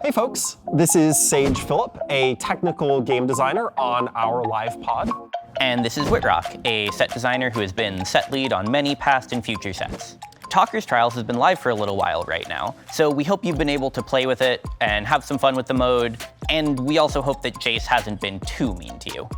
Hey folks, this is Sage Phillip, a technical game designer on our live pod. And this is Whitrock, a set designer who has been set lead on many past and future sets. Talker's Trials has been live for a little while right now, so we hope you've been able to play with it and have some fun with the mode, and we also hope that Jace hasn't been too mean to you.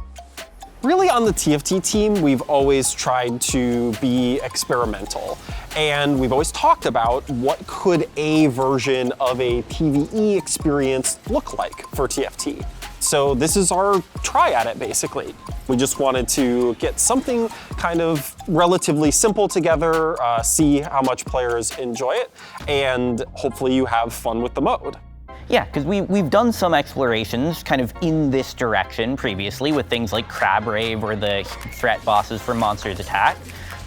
Really, on the TFT team, we've always tried to be experimental. And we've always talked about what could a version of a PVE experience look like for TFT. So this is our try at it, basically. We just wanted to get something kind of relatively simple together, see how much players enjoy it, and hopefully you have fun with the mode. Yeah, because we've done some explorations kind of in this direction previously with things like Crab Rave or the threat bosses from Monsters Attack,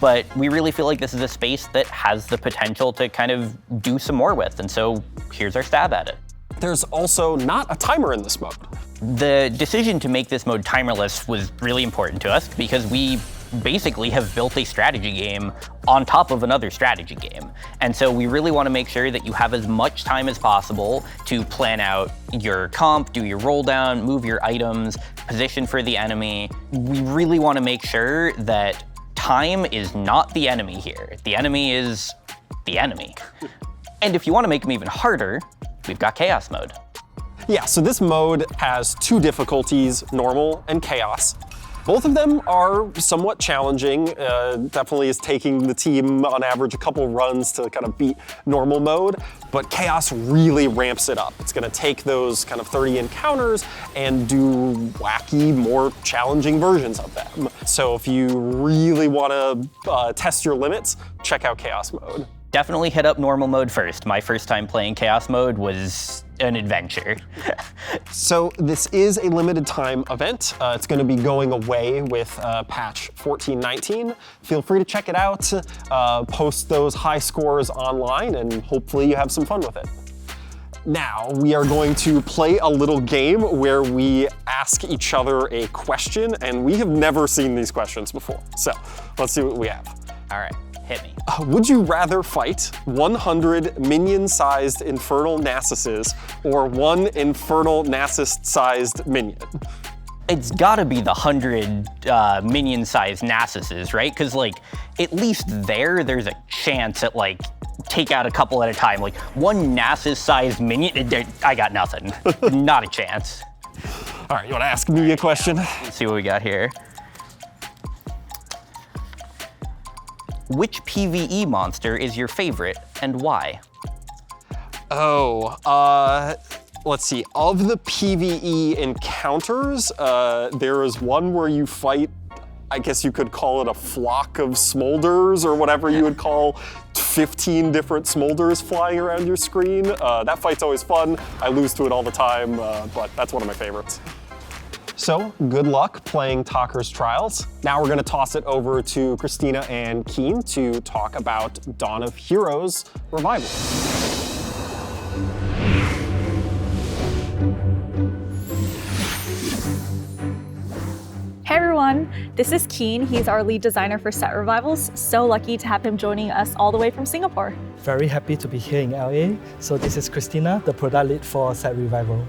but we really feel like this is a space that has the potential to kind of do some more with, and so here's our stab at it. There's also not a timer in this mode. The decision to make this mode timerless was really important to us because we basically have built a strategy game on top of another strategy game. And so we really want to make sure that you have as much time as possible to plan out your comp, do your roll down, move your items, position for the enemy. We really want to make sure that time is not the enemy here. The enemy is the enemy. And if you want to make them even harder, we've got Chaos mode. Yeah, so this mode has two difficulties, normal and chaos. Both of them are somewhat challenging. Definitely is taking the team on average a couple runs to kind of beat normal mode, but chaos really ramps it up. It's gonna take those kind of 30 encounters and do wacky, more challenging versions of them. So if you really wanna test your limits, check out chaos mode. Definitely hit up normal mode first. My first time playing chaos mode was an adventure. So this is a limited time event. It's going to be going away with patch 14.19. Feel free to check it out, post those high scores online, and hopefully you have some fun with it. Now, we are going to play a little game where we ask each other a question, and we have never seen these questions before. So let's see what we have. All right. Hit me. Would you rather fight 100 minion-sized infernal Nassuses or one infernal Nassus-sized minion? It's gotta be the 100 minion-sized Nassuses, right? Because like, at least there's a chance at like, take out a couple at a time. Like one Nassus-sized minion, I got nothing. Not a chance. All right, you wanna ask me a question? Let's see what we got here. Which PVE monster is your favorite and why? Oh, let's see. Of the PVE encounters, there is one where you fight, I guess you could call it a flock of smolders or whatever you would call 15 different smolders flying around your screen. That fight's always fun. I lose to it all the time, but that's one of my favorites. So, good luck playing Talker's Trials. Now we're gonna toss it over to Christina and Keen to talk about Dawn of Heroes Revival. Hey everyone, this is Keen. He's our lead designer for Set Revivals. So lucky to have him joining us all the way from Singapore. Very happy to be here in LA. So this is Christina, the product lead for Set Revival.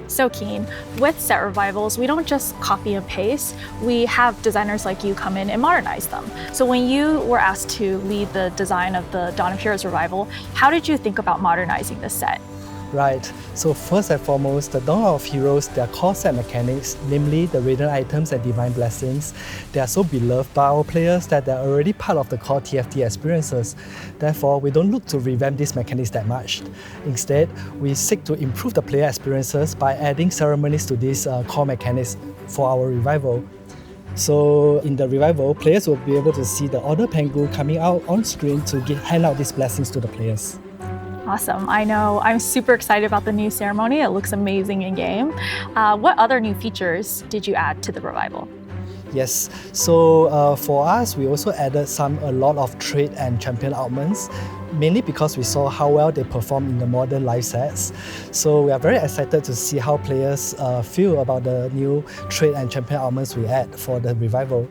So Keen, with Set Revivals, we don't just copy and paste. We have designers like you come in and modernize them. So when you were asked to lead the design of the Dawn of Heroes Revival, how did you think about modernizing the set? Right, so first and foremost, the Dawn of Heroes, their core set mechanics, namely the Radiant items and Divine Blessings, they are so beloved by our players that they're already part of the core TFT experiences. Therefore, we don't look to revamp these mechanics that much. Instead, we seek to improve the player experiences by adding ceremonies to these core mechanics for our revival. So in the revival, players will be able to see the Order Pengu coming out on screen to hand out these blessings to the players. Awesome. I know. I'm super excited about the new ceremony. It looks amazing in game. What other new features did you add to the revival? Yes, so for us, we also added a lot of trait and champion augments, mainly because we saw how well they perform in the modern live sets. So we are very excited to see how players feel about the new trait and champion augments we add for the revival.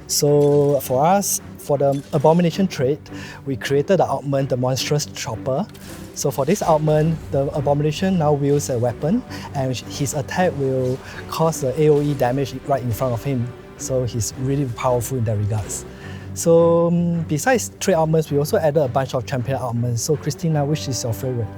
So for us, for the Abomination trait, we created the augment, the Monstrous Chopper. So for this augment, the Abomination now wields a weapon and his attack will cause the AoE damage right in front of him. So he's really powerful in that regards. So besides trait augments, we also added a bunch of champion augments. So Christina, which is your favorite?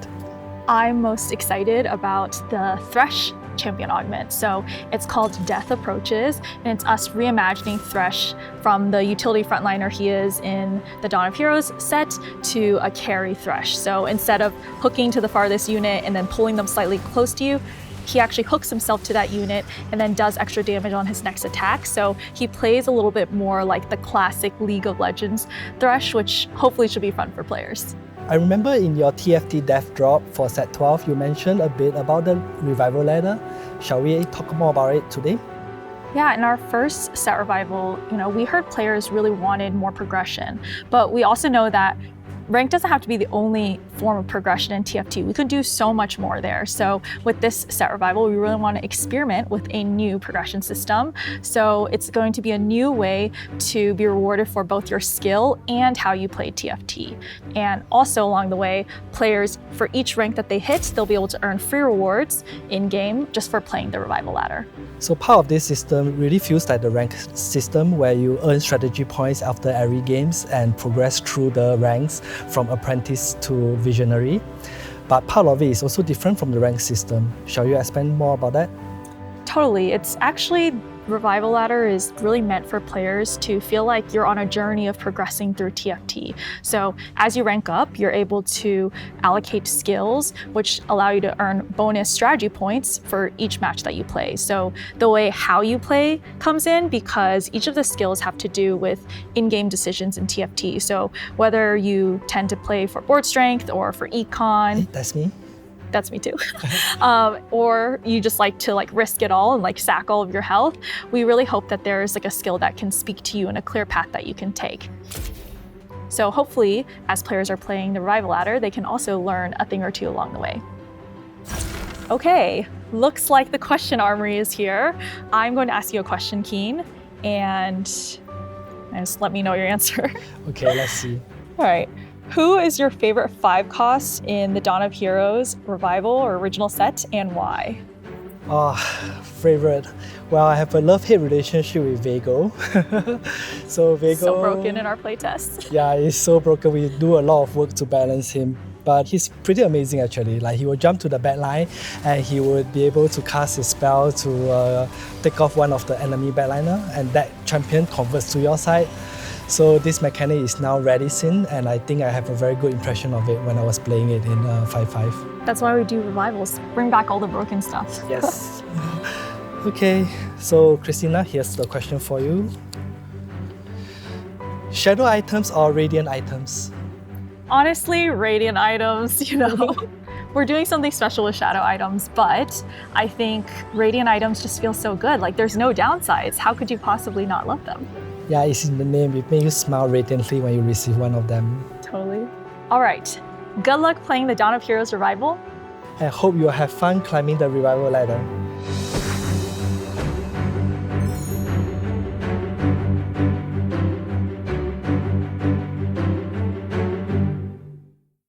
I'm most excited about the Thresh champion augment. So it's called Death Approaches, and it's us reimagining Thresh from the utility frontliner he is in the Dawn of Heroes set to a carry Thresh. So instead of hooking to the farthest unit and then pulling them slightly close to you, he actually hooks himself to that unit and then does extra damage on his next attack. So he plays a little bit more like the classic League of Legends Thresh, which hopefully should be fun for players. I remember in your TFT Death Drop for set 12, you mentioned a bit about the revival ladder. Shall we talk more about it today? Yeah, in our first set revival, we heard players really wanted more progression, but we also know that rank doesn't have to be the only form of progression in TFT. We could do so much more there. So with this set revival, we really want to experiment with a new progression system. So it's going to be a new way to be rewarded for both your skill and how you play TFT. And also along the way, players, for each rank that they hit, they'll be able to earn free rewards in-game just for playing the revival ladder. So part of this system really feels like the rank system where you earn strategy points after every games and progress through the ranks from apprentice to visionary. But part of it is also different from the rank system. Shall you expand more about that? Totally. It's actually, Revival Ladder is really meant for players to feel like you're on a journey of progressing through TFT. So as you rank up, you're able to allocate skills, which allow you to earn bonus strategy points for each match that you play. So the way how you play comes in because each of the skills have to do with in-game decisions in TFT. So whether you tend to play for board strength or for econ. Hey, that's me. That's me too. Or you just like to risk it all and sack all of your health. We really hope that there's a skill that can speak to you and a clear path that you can take. So hopefully, as players are playing the Revival Ladder, they can also learn a thing or two along the way. Okay, looks like the question armory is here. I'm going to ask you a question, Keen, and just let me know your answer. Okay, let's see. All right. Who is your favorite 5 cost in the Dawn of Heroes revival or original set, and why? Favorite. Well, I have a love-hate relationship with Vego. So Vego. So broken in our playtest. Yeah, he's so broken. We do a lot of work to balance him. But he's pretty amazing actually. He will jump to the backline and he would be able to cast his spell to take off one of the enemy backliner, and that champion converts to your side. So this mechanic is now ready seen, and I think I have a very good impression of it when I was playing it in 5.5. That's why we do revivals. Bring back all the broken stuff. Yes. Okay, so Christina, here's the question for you. Shadow items or radiant items? Honestly, radiant items, We're doing something special with shadow items, but I think radiant items just feel so good. There's no downsides. How could you possibly not love them? Yeah, it's in the name. It makes you smile radiantly when you receive one of them. Totally. All right. Good luck playing the Dawn of Heroes Revival. I hope you'll have fun climbing the revival ladder.